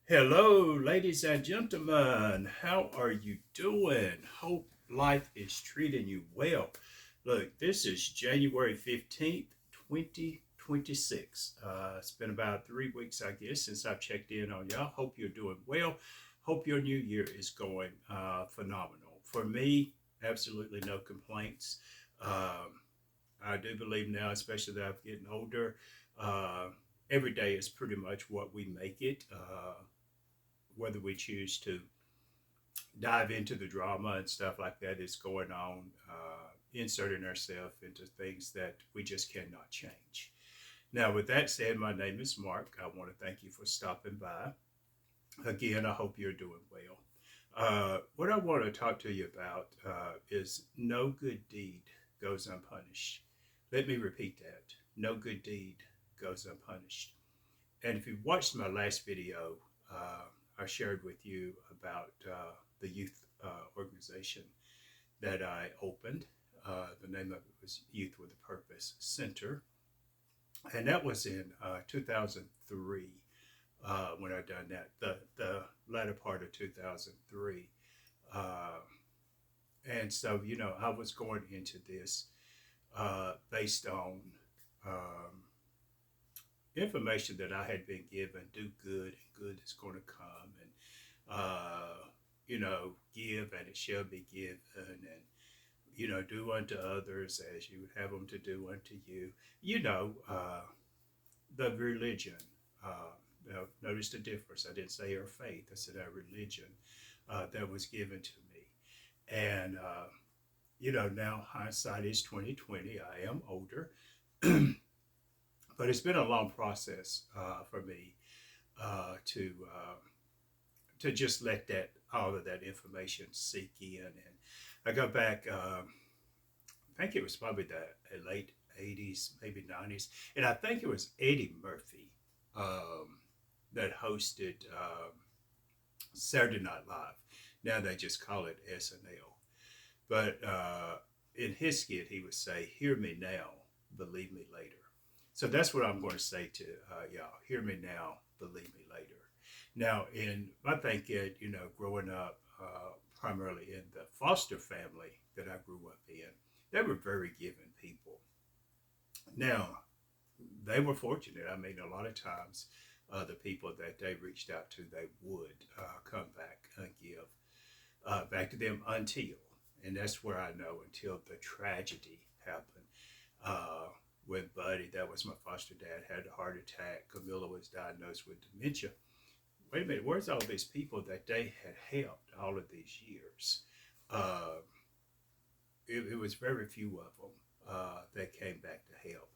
Hello, ladies and gentlemen. How are you doing? Hope life is treating you well. Look, this is January 15th, 2026. It's been about 3 weeks, I guess, since I've checked in on y'all. Hope you're doing well. Hope your new year is going phenomenal. For me, absolutely no complaints. Um, I do believe now, especially that I'm getting older, uh, every day is pretty much what we make it. Whether we choose to dive into the drama and stuff like that is going on, inserting ourselves into things that we just cannot change. Now, with that said, my name is Mark. I want to thank you for stopping by. Again, I hope you're doing well. What I want to talk to you about is no good deed goes unpunished. Let me repeat that. No good deed goes unpunished. And if you watched my last video, I shared with you about the youth organization that I opened. The name of it was Youth with a Purpose Center. And that was in 2003 when I done that, the latter part of 2003. Uh, and so, I was going into this based on um, information that I had been given: do good, and good is going to come, and give, and it shall be given, and do unto others as you would have them to do unto you. The religion. Now, notice the difference. I didn't say our faith. I said our religion that was given to me, and now hindsight is 2020. I am older, but it's been a long process for me to just let that all of that information sink in. And I go back. I think it was probably the late '80s, maybe '90s, and I think it was Eddie Murphy um, that hosted Saturday Night Live. Now they just call it SNL. But in his skit, he would say, "Hear me now, believe me later." So that's what I'm going to say to y'all. Hear me now, believe me later. Now, in my thinking, growing up primarily in the foster family that I grew up in, they were very giving people. Now, they were fortunate. I mean, a lot of times, the people that they reached out to, they would come back and give back to them until, and that's where I know until the tragedy happened. Uh, when Buddy, that was my foster dad, had a heart attack, Camilla was diagnosed with dementia. Wait a minute, where's all these people that they had helped all of these years? Uh, it was very few of them that came back to help.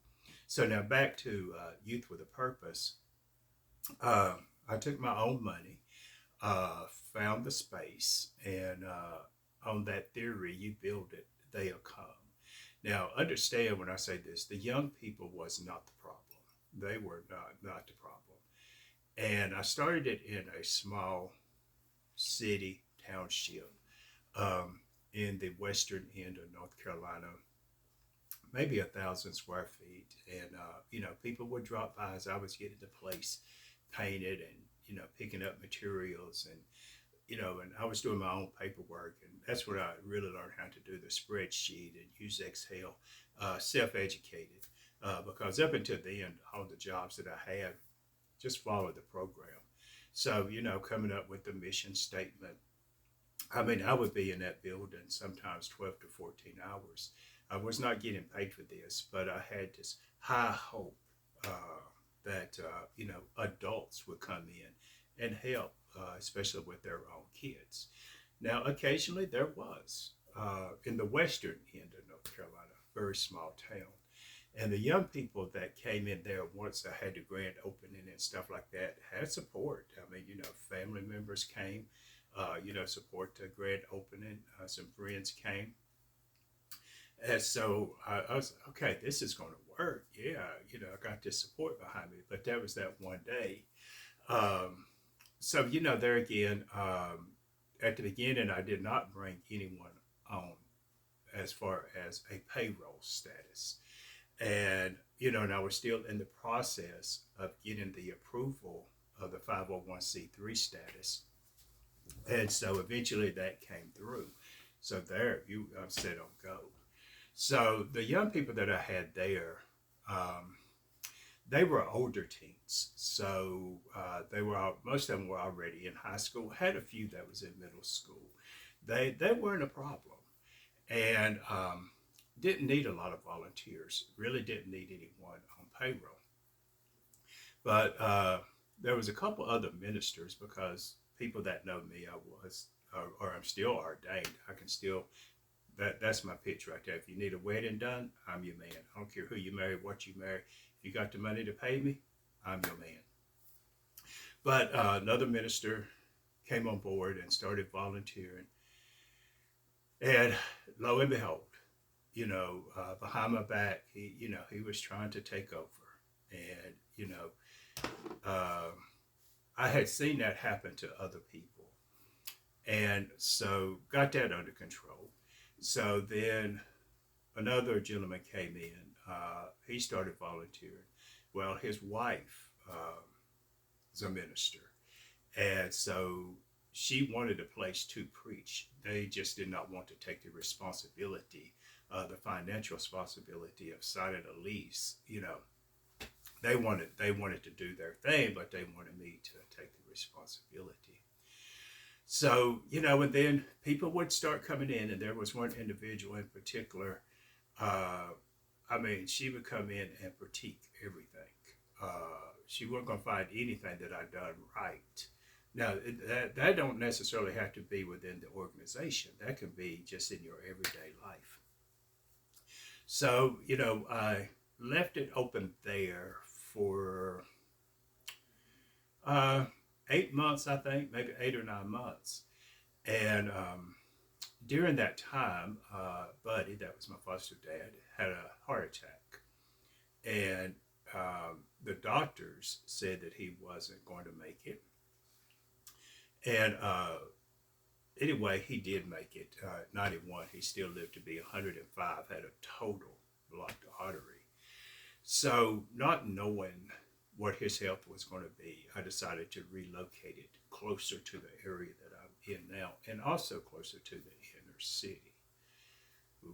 So now back to Youth with a Purpose. I took my own money, found the space, and on that theory, you build it, they'll come. Now, understand when I say this, the young people was not the problem. They were not the problem. And I started it in a small city township um, in the western end of North Carolina, maybe 1,000 square feet. And, people would drop by as I was getting the place painted and, picking up materials and I was doing my own paperwork, and that's what I really learned how to do the spreadsheet and use Excel, self-educated, because up until then, all the jobs that I had just followed the program. So, coming up with the mission statement, I mean, I would be in that building sometimes 12 to 14 hours. I was not getting paid for this, but I had this high hope that, adults would come in and help, especially with their own kids. Now, occasionally there was in the western end of North Carolina, very small town. And the young people that came in there once I had the grand opening and stuff like that had support. I mean, family members came, support the grand opening. Some friends came. And so I was like, okay, this is going to work. Yeah, I got this support behind me. But that was that one day. Um, so, there again, at the beginning, I did not bring anyone on as far as a payroll status. And I was still in the process of getting the approval of the 501c3 status. And so eventually that came through. So there, you set on go. So the young people that I had there, um, they were older teens. So they were most of them were already in high school. Had a few that was in middle school. They weren't a problem, and didn't need a lot of volunteers. Really didn't need anyone on payroll. But there was a couple other ministers because people that know me, I was or I'm still ordained. I can still that's my pitch right there. If you need a wedding done, I'm your man. I don't care who you marry, what you marry. If you got the money to pay me, I'm your man. But another minister came on board and started volunteering, and lo and behold, behind my back, he was trying to take over, and um, I had seen that happen to other people, and so got that under control. So then another gentleman came in. He started volunteering. Well, his wife is a minister, and so she wanted a place to preach. They just did not want to take the responsibility, the financial responsibility of signing a lease. They wanted to do their thing, but they wanted me to take the responsibility. So, and then people would start coming in, and there was one individual in particular. Uh, I mean, she would come in and critique everything. She wasn't going to find anything that I'd done right. Now, that don't necessarily have to be within the organization. That can be just in your everyday life. So, I left it open there for uh, 8 months, I think, maybe 8 or 9 months. And during that time, Buddy, that was my foster dad, had a heart attack. And the doctors said that he wasn't going to make it. And anyway, he did make it. 91, he still lived to be 105, had a total blocked artery. So, not knowing what his health was going to be, I decided to relocate it closer to the area that I'm in now, and also closer to the inner city.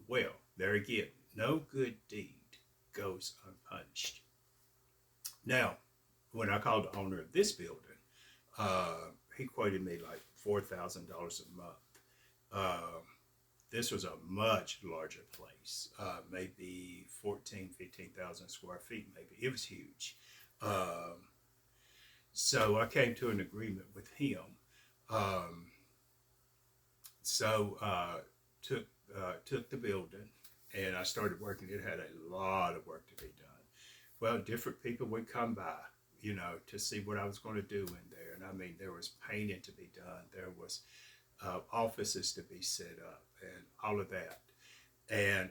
Well, there again, no good deed goes unpunished. Now, when I called the owner of this building, he quoted me like $4,000 a month. Um, this was a much larger place, maybe 14, 15,000 square feet, maybe. It was huge. Um, so I came to an agreement with him. Um, so took took the building, and I started working. It had a lot of work to be done. Well, different people would come by, to see what I was going to do in there. And I mean, there was painting to be done. There was offices to be set up and all of that. And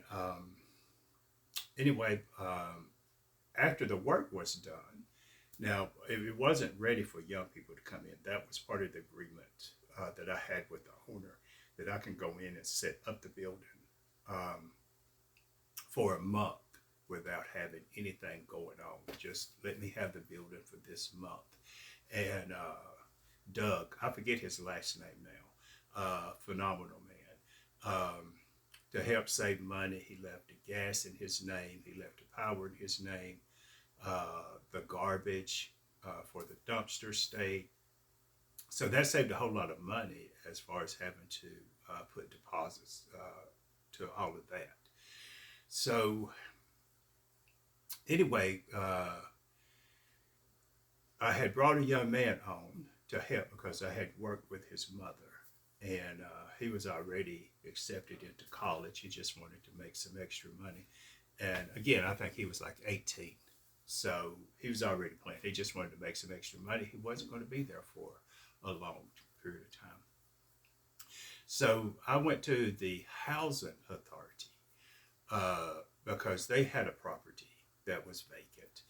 anyway, after the work was done, now it wasn't ready for young people to come in. That was part of the agreement that I had with the owner, that I can go in and set up the building um, for a month without having anything going on. Just let me have the building for this month. And Doug, I forget his last name now, phenomenal man. To help save money, he left the gas in his name, he left the power in his name, the garbage for the dumpster stayed. So that saved a whole lot of money as far as having to put deposits to all of that. So anyway, I had brought a young man on to help because I had worked with his mother, and he was already accepted into college. He just wanted to make some extra money. And again, I think he was like 18. So he was already playing. He just wanted to make some extra money. He wasn't going to be there for a long period of time. So I went to the housing authority because they had a property that was vacant,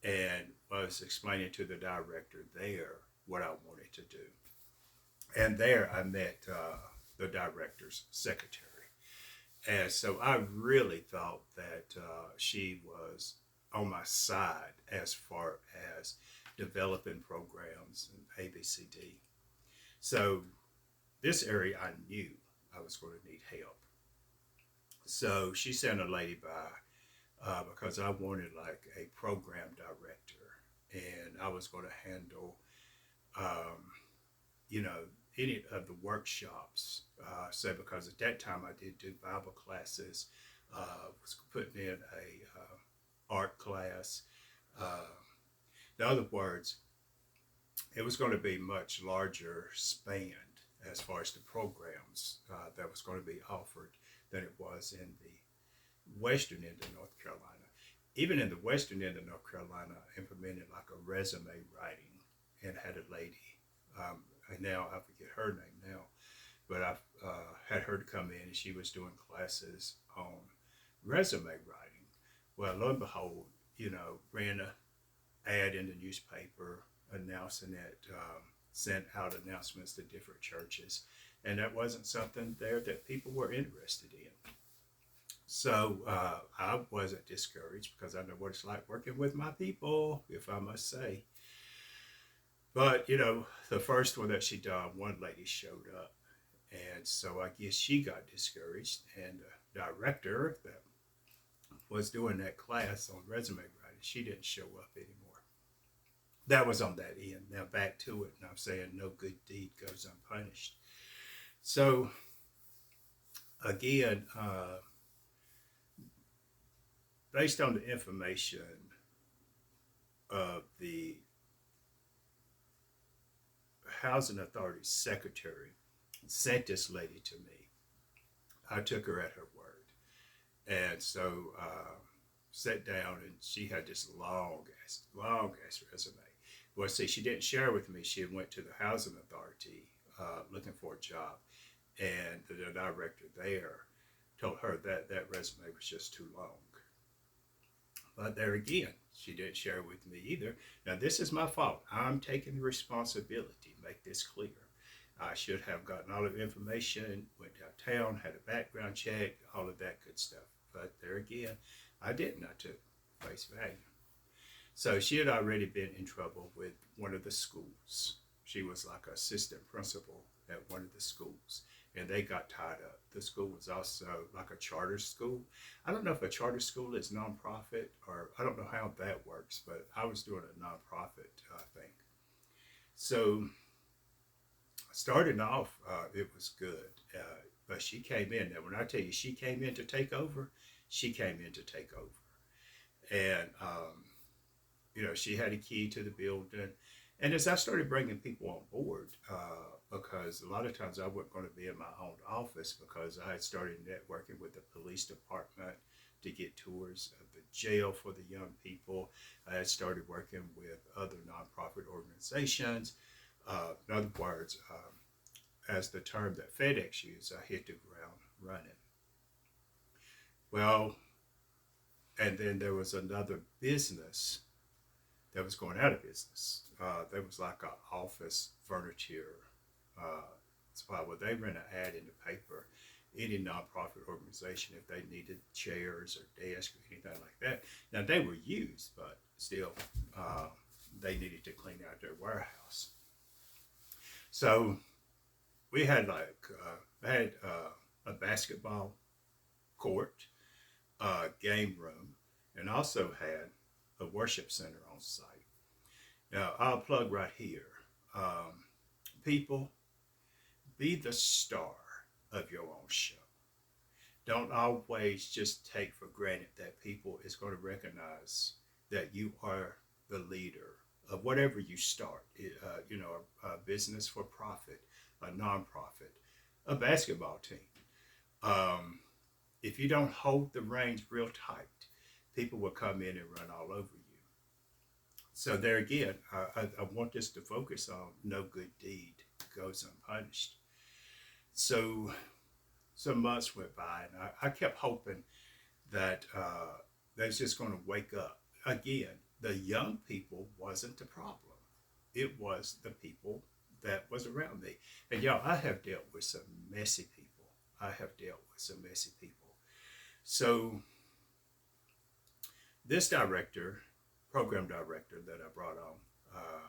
and I was explaining to the director there what I wanted to do. And there I met the director's secretary. And so I really thought that she was on my side as far as developing programs and ABCD. So this area I knew I was going to need help. So she sent a lady by because I wanted like a program director, and I was going to handle, um, you know, any of the workshops. So because at that time I did do Bible classes, was putting in a art class. Uh, in other words, it was going to be much larger span as far as the programs that was going to be offered than it was in the western end of North Carolina. Even in the western end of North Carolina, I implemented like a resume writing and had a lady, and now I forget her name now, but I had her to come in and she was doing classes on resume writing. Well, lo and behold, ran a ad in the newspaper announcing it, sent out announcements to different churches, and that wasn't something there that people were interested in. So I wasn't discouraged because I know what it's like working with my people, if I must say. But the first one that she done, one lady showed up, and so I guess she got discouraged, and the director that was doing that class on resume writing, she didn't show up anymore. That was on that end. Now back to it, and I'm saying no good deed goes unpunished. So again, based on the information of the Housing Authority Secretary sent this lady to me, I took her at her word. And so sat down, and she had this long ass resume. Well, see, she didn't share with me. She went to the Housing Authority looking for a job, and the director there told her that that resume was just too long. But there again, she didn't share with me either. Now, this is my fault. I'm taking the responsibility. Make this clear. I should have gotten all of the information, went downtown, had a background check, all of that good stuff. But there again, I didn't. I took face value. So she had already been in trouble with one of the schools. She was like an assistant principal at one of the schools, and they got tied up. The school was also like a charter school. I don't know if a charter school is nonprofit, or I don't know how that works, but I was doing a nonprofit thing. So starting off, it was good, but she came in. Now, when I tell you she came in to take over, she came in to take over. And she had a key to the building. And as I started bringing people on board, because a lot of times I wasn't going to be in my own office, because I had started networking with the police department to get tours of the jail for the young people. I had started working with other nonprofit organizations. In other words, as the term that FedEx used, I hit the ground running. Well, and then there was another business that was going out of business. There was like an office furniture spot where they ran an ad in the paper. Any nonprofit organization, if they needed chairs or desks or anything like that. Now, they were used, but still, they needed to clean out their warehouse. So we had a basketball court, game room, and also had a worship center on site. Now, I'll plug right here. People, be the star of your own show. Don't always just take for granted that people is going to recognize that you are the leader of whatever you start. A business for profit, a nonprofit, a basketball team. If you don't hold the reins real tight, people will come in and run all over you. So there again, I want this to focus on no good deed goes unpunished. So some months went by, and I kept hoping that they was just going to wake up. Again, the young people wasn't the problem. It was the people that was around me. And y'all, I have dealt with some messy people. So this program director that I brought on, uh,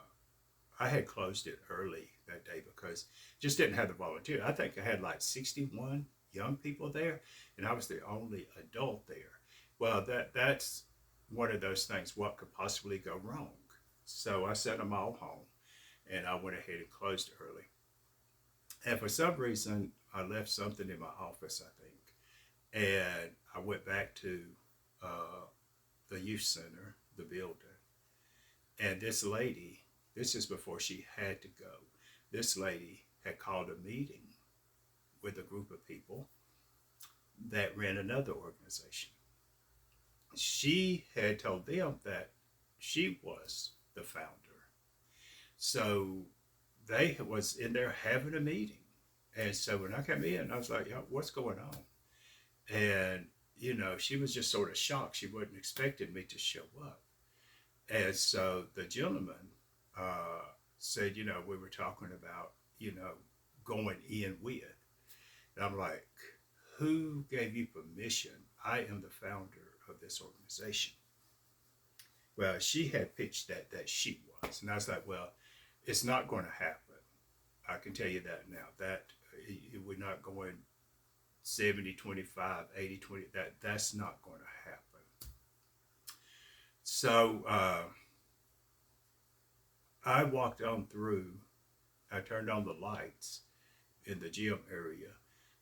I had closed it early that day because just didn't have the volunteer. I think I had like 61 young people there, and I was the only adult there. Well, that's one of those things. What could possibly go wrong? So I sent them all home, and I went ahead and closed early. And for some reason, I left something in my office, I think, and I went back to uh, the youth center, the building, and this lady. This is before she had to go. This lady had called a meeting with a group of people that ran another organization. She had told them that she was the founder. So they was in there having a meeting. And so when I came in, I was like, "Yo, what's going on?" And, she was just sort of shocked. She wasn't expecting me to show up. And so the gentleman uh, said, we were talking about, going in with. And I'm like, who gave you permission? I am the founder of this organization. Well, she had pitched that she was. And I was like, well, it's not going to happen. I can tell you that now. That we're not going 70-25, 80-20. That's not going to happen. So I walked on through. I turned on the lights in the gym area.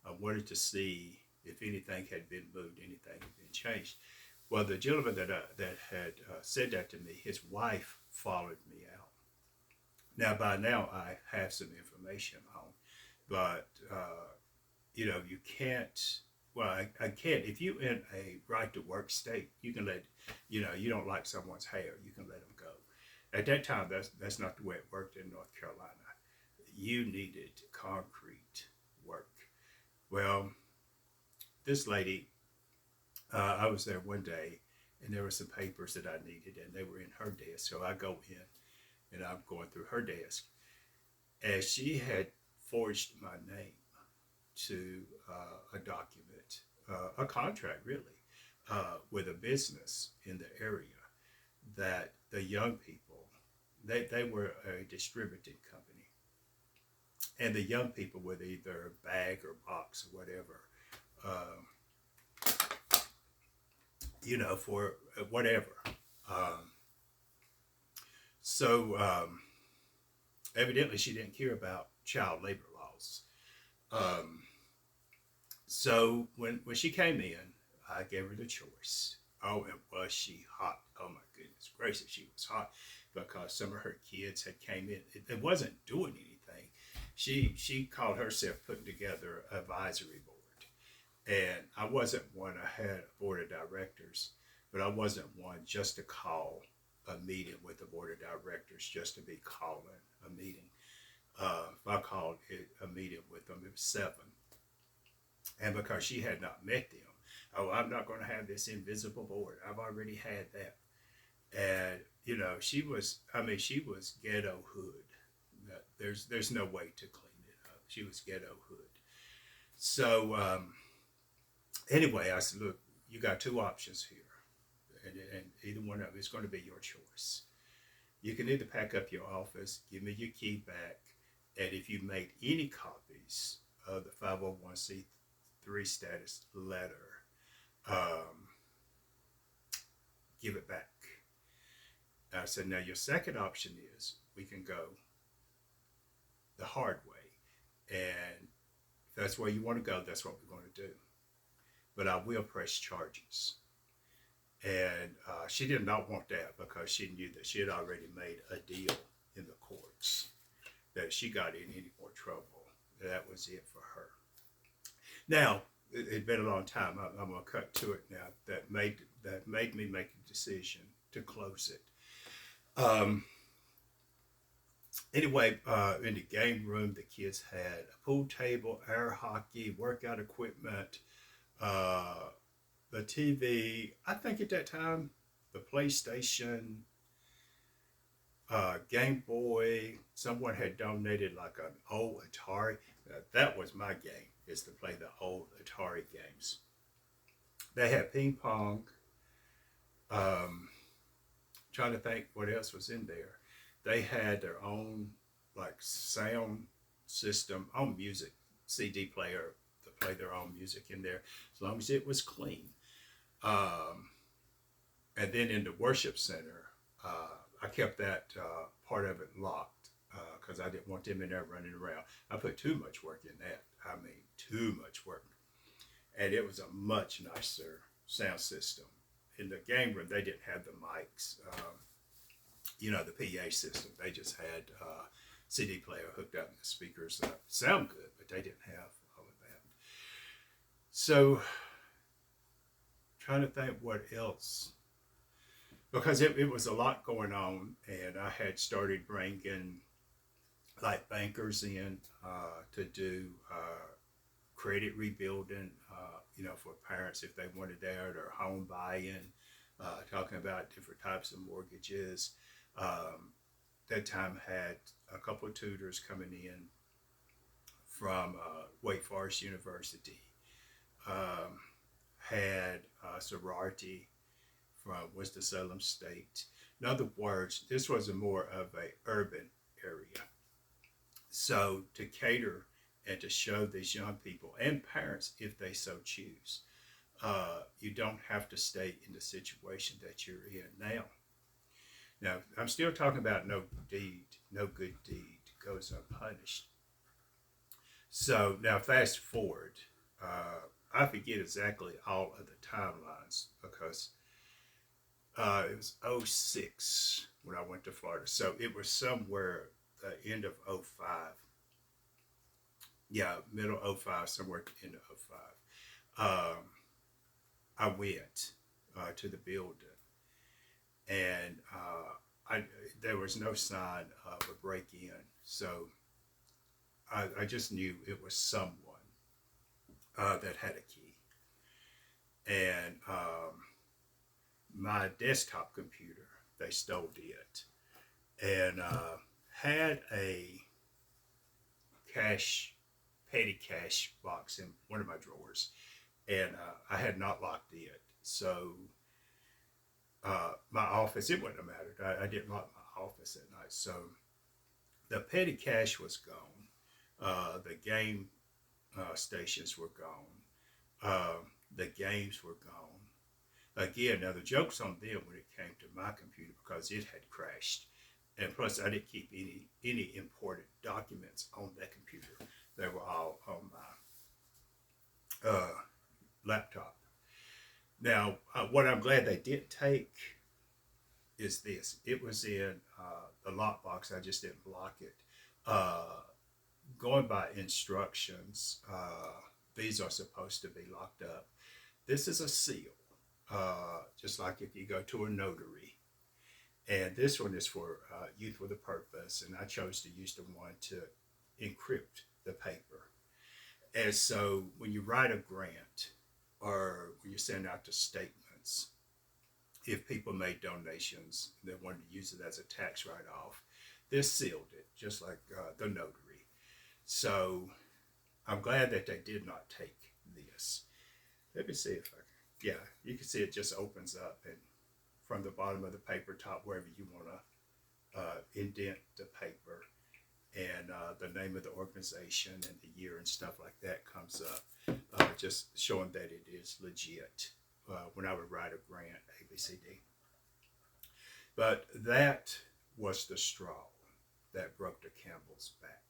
I wanted to see if anything had been moved, anything had been changed. Well, the gentleman that had said that to me, his wife followed me out. Now, by now, I have some information on, but you can't. Well, I can't. If you're in a right to work state, you can let, you don't like someone's hair, you can let them go. At that time, that's not the way it worked in North Carolina. You needed concrete work. Well, this lady, I was there one day, and there were some papers that I needed, and they were in her desk. So I go in, and I'm going through her desk, and she had forged my name to a document, a contract really, with a business in the area that the young people, they were a distributing company, and the young people with either bag or box or whatever, um, for whatever. Um, so evidently she didn't care about child labor laws. Um, so when she came in, I gave her the choice. Oh, and was she hot? Oh my goodness gracious, she was hot because some of her kids had came in. It wasn't doing anything. She called herself putting together an advisory board. And I wasn't one, I had a board of directors, but I wasn't one just to call a meeting with the board of directors just to be calling a meeting. If I called it a meeting with them, it was 7. And because she had not met them, oh, I'm not going to have this invisible board. I've already had that. And, she was ghetto hood. There's no way to clean it up. She was ghetto hood. So, anyway, I said, look, you got 2 options here. And either one of them is going to be your choice. You can either pack up your office, give me your key back, and if you made any copies of the 501c3 status letter, give it back. I said, now your second option is we can go the hard way. And if that's where you want to go, that's what we're going to do. But I will press charges. And she did not want that because she knew that she had already made a deal in the courts, that she got in any more trouble. That was it for her. Now, it'd been a long time. I'm going to cut to it now. That made me make a decision to close it. Anyway, in the game room, the kids had a pool table, air hockey, workout equipment, the TV. I think at that time, the PlayStation, Game Boy. Someone had donated like an old Atari. That was my game, is to play the old Atari games. They had ping pong. Trying to think what else was in there. they had their own like sound system, own music CD player to play their own music in there, as long as it was clean. Um, and then in the worship center, I kept that part of it locked because I didn't want them in there running around. I put too much work in that. I mean, too much work. And it was a much nicer sound system. In the game room, they didn't have the mics, the PA system. They just had CD player hooked up and the speakers sound good, but they didn't have all of that. So, trying to think what else. Because it was a lot going on, and I had started bringing like bankers in to do credit rebuilding, for parents if they wanted that, or home buy-in, talking about different types of mortgages. That time had a couple of tutors coming in from Wake Forest University, had a sorority from Winston-Salem State. In other words, this was a more of a urban area. So to cater and to show these young people and parents, if they so choose, you don't have to stay in the situation that you're in now. Now, I'm still talking about no good deed goes unpunished. So now fast forward, I forget exactly all of the timelines because it was '06 when I went to Florida. So it was somewhere the end of '05. Yeah, middle '05, somewhere at the end of '05. I went to the building, and there was no sign of a break-in. So I just knew it was someone that had a key. And my desktop computer, they stole it, and had a petty cash box in one of my drawers, and I had not locked it. So my office, it wouldn't have mattered. I didn't lock my office at night. So the petty cash was gone. The game stations were gone. The games were gone. Again, now the joke's on them when it came to my computer because it had crashed. And plus, I didn't keep any important documents on that computer. They were all on my laptop. Now, what I'm glad they did take is this. It was in the lockbox. I just didn't block it. Going by instructions, these are supposed to be locked up. This is a seal, just like if you go to a notary. And this one is for Youth with a Purpose, and I chose to use the one to encrypt the paper. And so when you write a grant or when you send out the statements, if people made donations, they wanted to use it as a tax write-off, this sealed it, just like the notary. So I'm glad that they did not take this. Let me see if I can. Yeah, you can see it just opens up, and from the bottom of the paper top, wherever you want to indent the paper, and the name of the organization and the year and stuff like that comes up, just showing that it is legit when I would write a grant, ABCD. But that was the straw that broke the camel's back.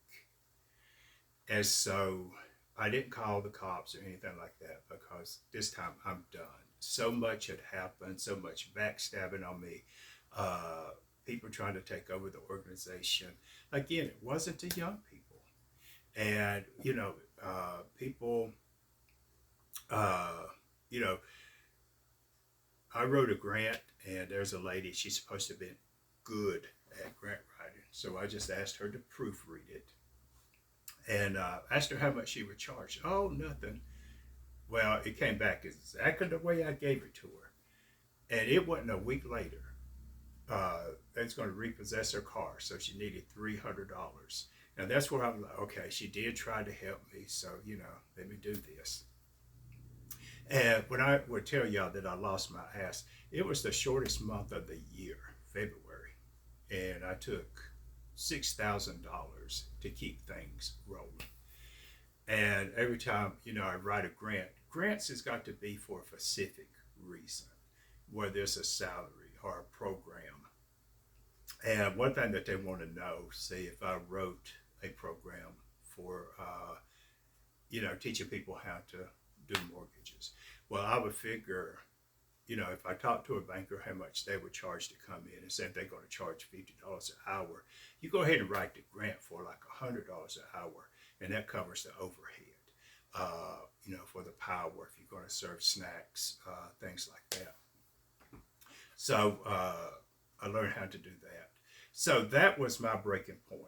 And so I didn't call the cops or anything like that because this time I'm done. So much had happened, so much backstabbing on me, people trying to take over the organization. Again, it wasn't the young people. And, people, I wrote a grant, and there's a lady, she's supposed to have been good at grant writing. So I just asked her to proofread it. And asked her how much she would charge. Oh, nothing. Well, it came back exactly the way I gave it to her. And it wasn't a week later. They was going to repossess her car, so she needed $300. Now that's where I'm like, okay, she did try to help me, so, let me do this. And when I would tell y'all that I lost my ass, it was the shortest month of the year, February. And I took $6,000 to keep things rolling. And every time, I write a grant, grants has got to be for a specific reason, whether it's a salary or a program. And one thing that they want to know, say if I wrote a program for, teaching people how to do mortgages, well, I would figure, if I talk to a banker how much they would charge to come in and say if they're going to charge $50 an hour, you go ahead and write the grant for like $100 an hour, and that covers the overhead. For the power, if you're going to serve snacks, things like that. So I learned how to do that. So that was my breaking point,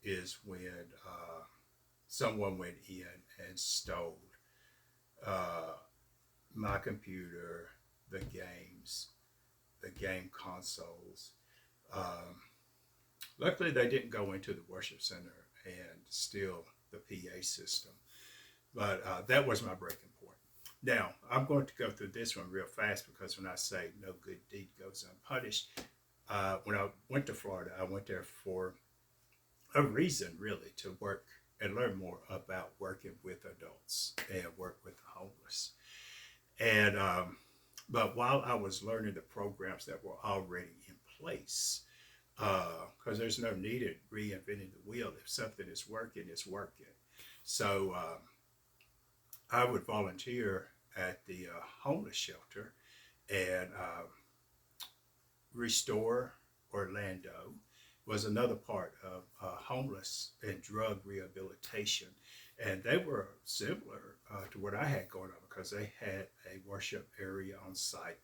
is when someone went in and stole my computer, the games, the game consoles. Luckily, they didn't go into the worship center and steal the PA system. But that was my breaking point. Now, I'm going to go through this one real fast, because when I say no good deed goes unpunished, when I went to Florida, I went there for a reason, really, to work and learn more about working with adults and work with the homeless. And but while I was learning the programs that were already in place, because there's no need in reinventing the wheel. If something is working, it's working. So I would volunteer at the homeless shelter, and Restore Orlando was another part of homeless and drug rehabilitation. And they were similar to what I had going on, because they had a worship area on site.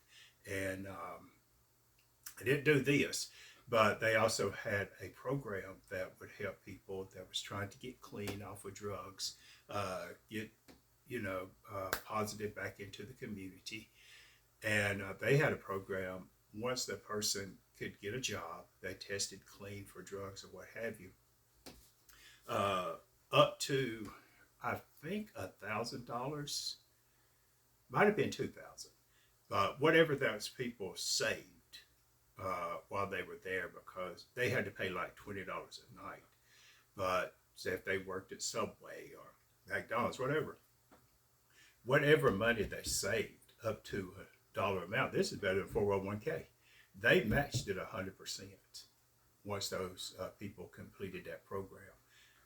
And I didn't do this, but they also had a program that would help people that was trying to get clean off of drugs, get positive back into the community. And they had a program, once the person could get a job, they tested clean for drugs or what have you, up to, I think, $1,000, might have been 2,000, but whatever those people saved while they were there, because they had to pay like $20 a night. But say if they worked at Subway or McDonald's, whatever money they saved up to a dollar amount, this is better than 401k. They matched it 100% once those people completed that program,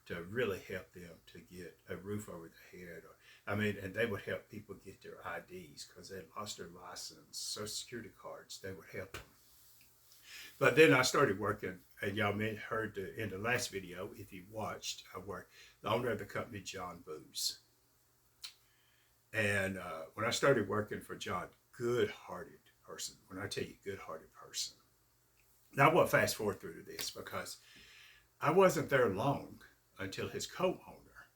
to really help them to get a roof over their head. And they would help people get their IDs because they lost their license, social security cards. They would help them. But then I started working, and y'all may have heard in the last video, if you watched, I worked the owner of the company, John Booz. And when I started working for John, good-hearted person. When I tell you good-hearted person. Now I want to fast forward through to this, because I wasn't there long until his co-owner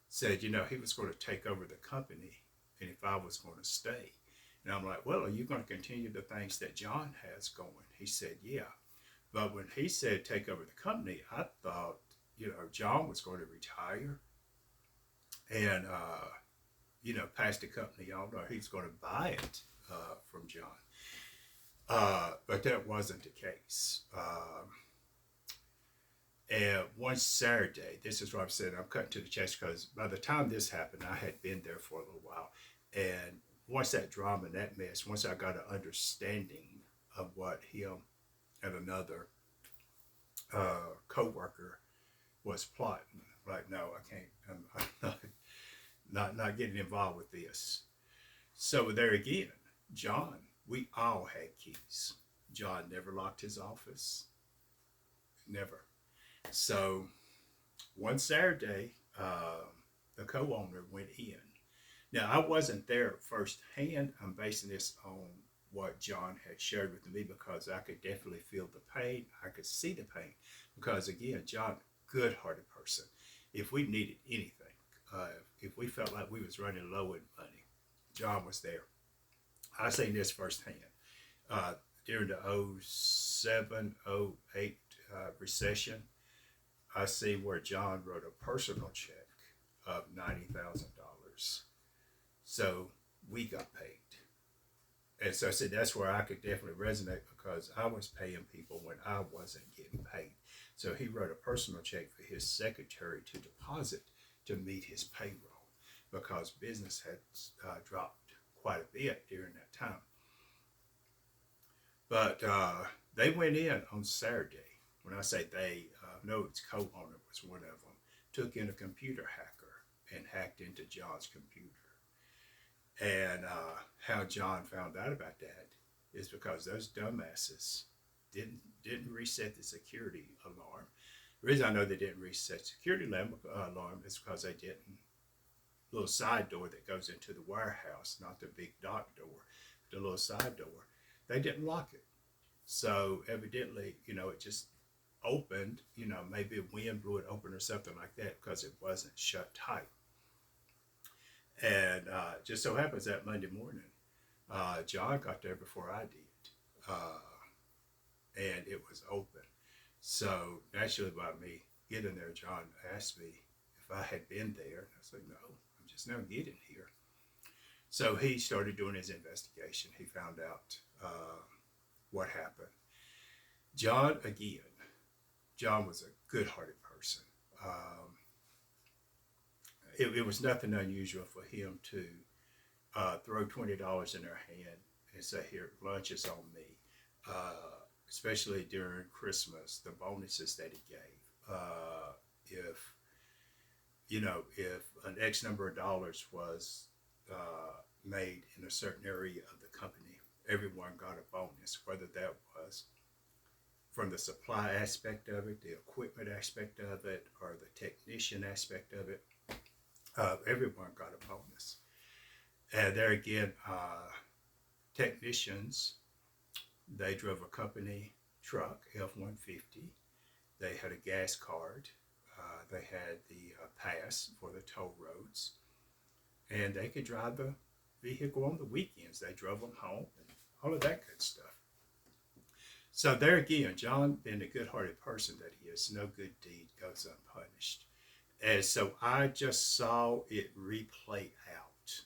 said, he was going to take over the company, and if I was going to stay. And I'm like, well, are you going to continue the things that John has going? He said, yeah. But when he said take over the company, I thought, John was going to retire and, pass the company on, or he's going to buy it from John. But that wasn't the case. And one Saturday, this is what I'm saying, I'm cutting to the chase, because by the time this happened, I had been there for a little while. And once that drama and that mess, once I got an understanding of what him and another co-worker was plotting, like, no, I can't, I'm not getting involved with this. So there again, John, we all had keys. John never locked his office. Never. So one Saturday, the co-owner went in. Now, I wasn't there firsthand. I'm basing this on what John had shared with me, because I could definitely feel the pain. I could see the pain. Because again, John, good-hearted person. If we needed anything, if we felt like we was running low in money, John was there. I seen this firsthand. During the 07, 08 recession, I see where John wrote a personal check of $90,000. So we got paid. And so I said that's where I could definitely resonate, because I was paying people when I wasn't getting paid. So he wrote a personal check for his secretary to deposit to meet his payroll because business had dropped quite a bit during that time. But they went in on Saturday. When I say they, Node's co-owner was one of them, took in a computer hacker and hacked into John's computer. And how John found out about that is because those dumbasses didn't reset the security alarm. The reason I know they didn't reset security alarm is because they didn't. Little side door that goes into the warehouse, not the big dock door, the little side door. They didn't lock it. So evidently, it just opened, maybe a wind blew it open or something like that because it wasn't shut tight. And just so happens that Monday morning, John got there before I did, and it was open. So naturally, by me getting there, John asked me if I had been there. I said, no, I'm just now getting here. So he started doing his investigation. He found out what happened. John was a good-hearted person. It was nothing unusual for him to throw $20 in their hand and say, "Here, lunch is on me." Especially during Christmas, the bonuses that he gave. If if an X number of dollars was made in a certain area of the company, everyone got a bonus, whether that was from the supply aspect of it, the equipment aspect of it, or the technician aspect of it. Everyone got a bonus. And there again, technicians, they drove a company truck, F-150. They had a gas card. They had the pass for the toll roads. And they could drive the vehicle on the weekends. They drove them home and all of that good stuff. So there again, John, being a good-hearted person that he is, no good deed goes unpunished. And so I just saw it replay out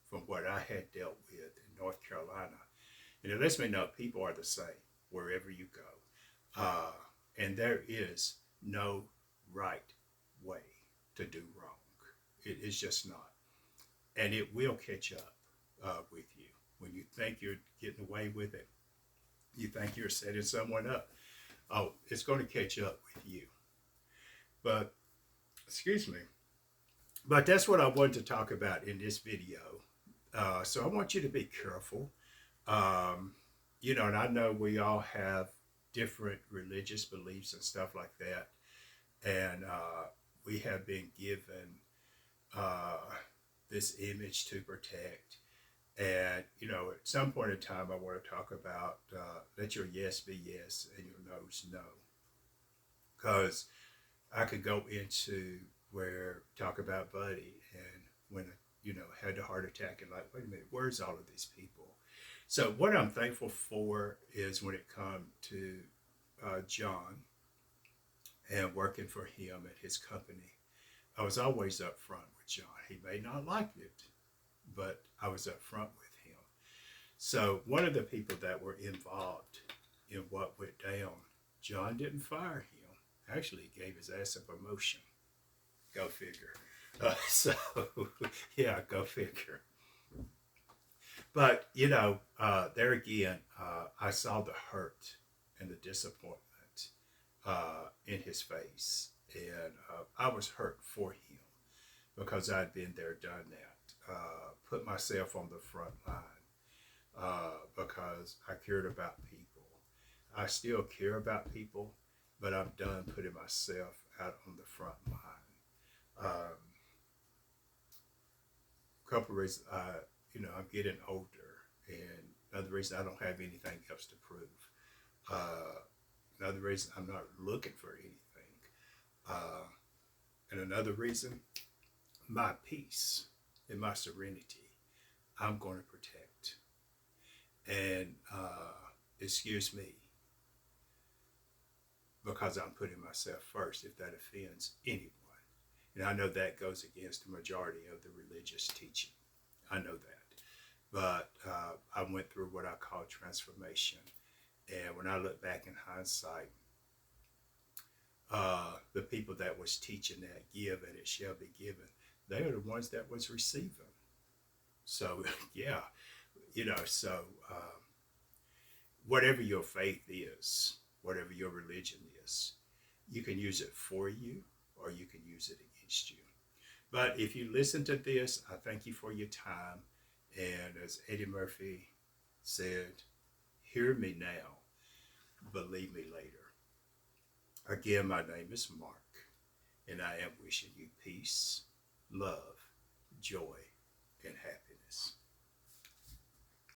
from what I had dealt with in North Carolina. And it lets me know people are the same wherever you go. And there is no right way to do wrong. It is just not. And it will catch up with you. When you think you're getting away with it, you think you're setting someone up. Oh, it's going to catch up with you. But, excuse me. But that's what I wanted to talk about in this video. So I want you to be careful. And I know we all have different religious beliefs and stuff like that. And we have been given this image to protect. And, at some point in time, I want to talk about let your yes be yes and your no's no. Because I could go into where talk about Buddy and when, had the heart attack and like, wait a minute, where's all of these people? So what I'm thankful for is when it comes to John and working for him at his company, I was always up front with John. He may not like it, but I was up front with him. So one of the people that were involved in what went down, John didn't fire him. Actually, he gave his ass a promotion. Go figure. So, yeah, go figure. But, there again, I saw the hurt and the disappointment in his face. And I was hurt for him because I'd been there, done that. Put myself on the front line because I cared about people. I still care about people, but I'm done putting myself out on the front line. A couple of reasons, I'm getting older, and another reason I don't have anything else to prove. Another reason I'm not looking for anything. And another reason, my peace and my serenity, I'm going to protect. And excuse me, because I'm putting myself first, if that offends anyone. And I know that goes against the majority of the religious teaching. I know that. But I went through what I call transformation. And when I look back in hindsight, the people that was teaching that, give and it shall be given, they are the ones that was receiving. So yeah, so whatever your faith is, whatever your religion is, you can use it for you or you can use it against you. But if you listen to this, I thank you for your time. And as Eddie Murphy said, hear me now, believe me later. Again, my name is Mark, and I am wishing you peace, love, joy, and happiness.